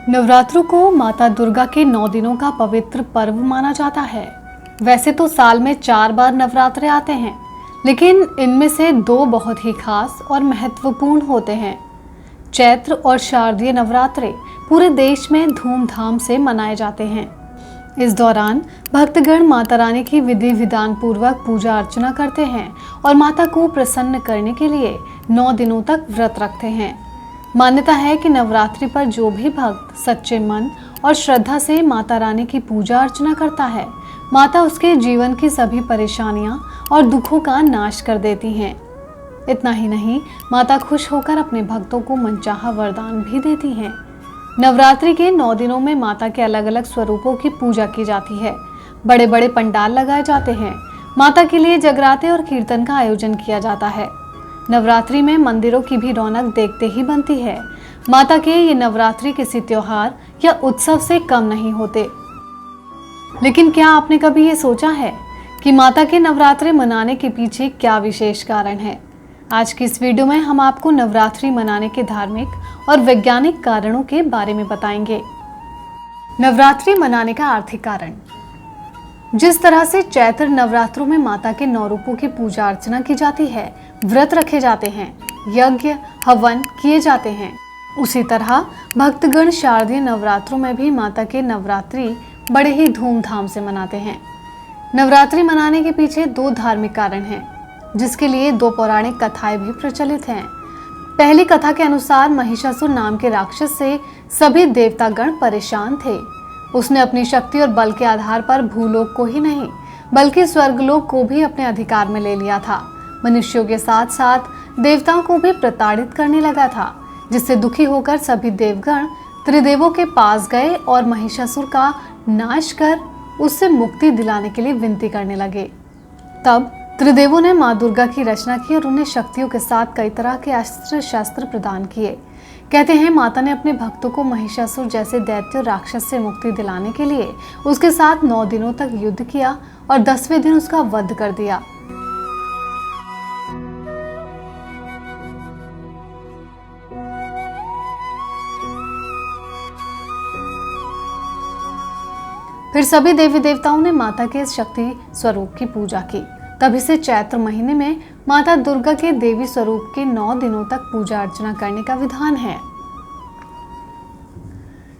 नवरात्रों को माता दुर्गा के 9 दिनों का पवित्र पर्व माना जाता है। वैसे तो साल में 4 बार नवरात्रे आते हैं, लेकिन इनमें से 2 बहुत ही खास और महत्वपूर्ण होते हैं। चैत्र और शारदीय नवरात्रे पूरे देश में धूमधाम से मनाए जाते हैं। इस दौरान भक्तगण माता रानी की विधि विधान पूर्वक पूजा अर्चना करते हैं और माता को प्रसन्न करने के लिए 9 दिनों तक व्रत रखते हैं। मान्यता है कि नवरात्रि पर जो भी भक्त सच्चे मन और श्रद्धा से माता रानी की पूजा अर्चना करता है, माता उसके जीवन की सभी परेशानियां और दुखों का नाश कर देती हैं। इतना ही नहीं, माता खुश होकर अपने भक्तों को मनचाहा वरदान भी देती हैं। नवरात्रि के 9 दिनों में माता के अलग अलग स्वरूपों की पूजा की जाती है। बड़े बड़े पंडाल लगाए जाते हैं। माता के लिए जगराते और कीर्तन का आयोजन किया जाता है। नवरात्रि में मंदिरों की भी रौनक देखते ही बनती है। माता के ये नवरात्रि किसी त्योहार या उत्सव से कम नहीं होते। लेकिन क्या आपने कभी ये सोचा है कि माता के नवरात्रे मनाने के पीछे क्या विशेष कारण है? आज की इस वीडियो में हम आपको नवरात्रि मनाने के धार्मिक और वैज्ञानिक कारणों के बारे में बताएंगे। नवरात्रि मनाने का आर्थिक कारण। जिस तरह से चैत्र नवरात्रों में माता के 9 रूपों की पूजा अर्चना की जाती है, व्रत रखे जाते हैं, यज्ञ हवन किए जाते हैं, उसी तरह भक्तगण शारदीय नवरात्रों में भी माता के नवरात्रि बड़े ही धूमधाम से मनाते हैं। नवरात्रि मनाने के पीछे 2 धार्मिक कारण हैं, जिसके लिए 2 पौराणिक कथाएं भी प्रचलित हैं। पहली कथा के अनुसार महिषासुर नाम के राक्षस से सभी देवतागण परेशान थे। उसने अपनी शक्ति और बल के आधार पर भूलोक को ही नहीं बल्कि स्वर्गलोक को भी अपने अधिकार में ले लिया था। मनुष्यों के साथ साथ देवताओं को भी प्रताड़ित करने लगा था, जिससे दुखी होकर सभी देवगण त्रिदेवों के पास गए और महिषासुर का नाश कर उससे मुक्ति दिलाने के लिए विनती करने लगे। तब त्रिदेवों ने माँ दुर्गा की रचना की और उन्हें शक्तियों के साथ कई तरह के अस्त्र शस्त्र प्रदान किए। कहते हैं माता ने अपने भक्तों को महिषासुर जैसे दैत्य राक्षस से मुक्ति दिलाने के लिए उसके साथ 9 दिनों तक युद्ध किया और 10वें दिन उसका वध कर दिया। फिर सभी देवी देवताओं ने माता के इस शक्ति स्वरूप की पूजा की। तभी से चैत्र महीने में माता दुर्गा के देवी स्वरूप के 9 दिनों तक पूजा अर्चना करने का विधान है।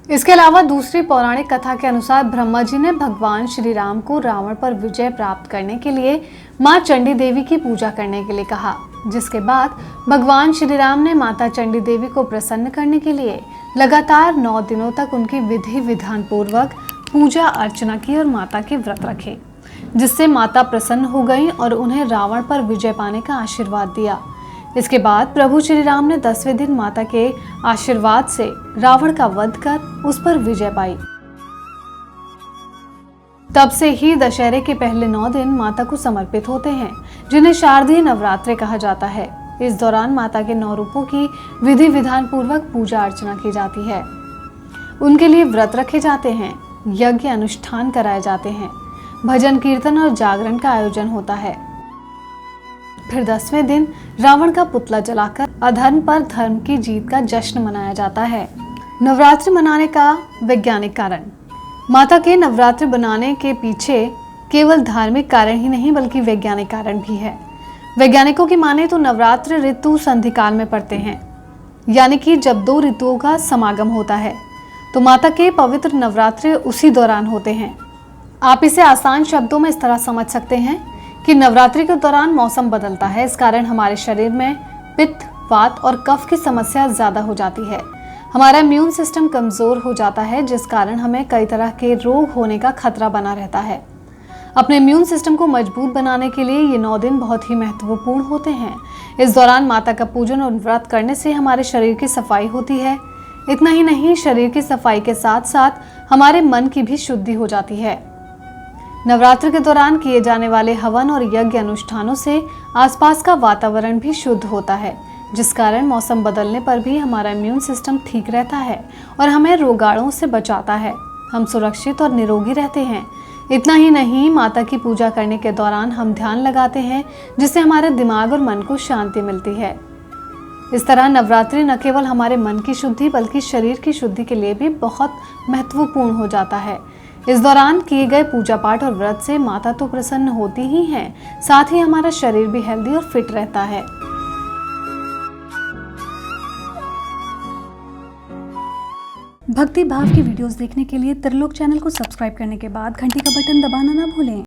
इसके अलावा दूसरी पौराणिक कथा के अनुसार ब्रह्मा जी ने भगवान श्री राम को रावण पर विजय प्राप्त करने के लिए मां चंडी देवी की पूजा करने के लिए कहा, जिसके बाद भगवान श्री राम ने माता चंडी देवी को प्रसन्न करने के लिए लगातार 9 दिनों तक उनकी विधि विधान पूर्वक पूजा अर्चना की और माता के व्रत रखे, जिससे माता प्रसन्न हो गई और उन्हें रावण पर विजय पाने का आशीर्वाद दिया। इसके बाद प्रभु श्री राम ने 10वें दिन माता के आशीर्वाद से रावण का वध कर उस पर विजय पाई। तब से ही दशहरे के पहले 9 दिन माता को समर्पित होते हैं, जिन्हें शारदीय नवरात्रे कहा जाता है। इस दौरान माता के 9 रूपों की विधि विधान पूर्वक पूजा अर्चना की जाती है। उनके लिए व्रत रखे जाते हैं, यज्ञ अनुष्ठान कराए जाते हैं, भजन कीर्तन और जागरण का आयोजन होता है। फिर 10वें दिन रावण का पुतला जलाकर अधर्म पर धर्म की जीत का जश्न मनाया जाता है। नवरात्रि मनाने का वैज्ञानिक कारण। माता के नवरात्रि बनाने के पीछे केवल धार्मिक कारण ही नहीं बल्कि वैज्ञानिक कारण भी है। वैज्ञानिकों की माने तो नवरात्र ऋतु संधिकाल में पड़ते हैं, यानी कि जब 2 ऋतुओं का समागम होता है, तो माता के पवित्र नवरात्रे उसी दौरान होते हैं। आप इसे आसान शब्दों में इस तरह समझ सकते हैं कि नवरात्रि के दौरान मौसम बदलता है। इस कारण हमारे शरीर में पित्त, वात और कफ की समस्या ज़्यादा हो जाती है। हमारा इम्यून सिस्टम कमज़ोर हो जाता है, जिस कारण हमें कई तरह के रोग होने का खतरा बना रहता है। अपने इम्यून सिस्टम को मजबूत बनाने के लिए ये 9 दिन बहुत ही महत्वपूर्ण होते हैं। इस दौरान माता का पूजन और व्रत करने से हमारे शरीर की सफाई होती है। इतना ही नहीं, शरीर की सफाई के साथ साथ हमारे मन की भी शुद्धि हो जाती है। नवरात्र के दौरान किए जाने वाले हवन और यज्ञ अनुष्ठानों से आसपास का वातावरण भी शुद्ध होता है, जिस कारण मौसम बदलने पर भी हमारा इम्यून सिस्टम ठीक रहता है और हमें रोगाणुओं से बचाता है। हम सुरक्षित और निरोगी रहते हैं। इतना ही नहीं, माता की पूजा करने के दौरान हम ध्यान लगाते हैं, जिससे हमारे दिमाग और मन को शांति मिलती है। इस तरह नवरात्रि न केवल हमारे मन की शुद्धि बल्कि शरीर की शुद्धि के लिए भी बहुत महत्वपूर्ण हो जाता है। इस दौरान किए गए पूजा पाठ और व्रत से माता तो प्रसन्न होती ही हैं, साथ ही हमारा शरीर भी हेल्दी और फिट रहता है। भक्ति भाव की वीडियोस देखने के लिए त्रिलोक चैनल को सब्सक्राइब करने के बाद घंटी का बटन दबाना ना भूलें।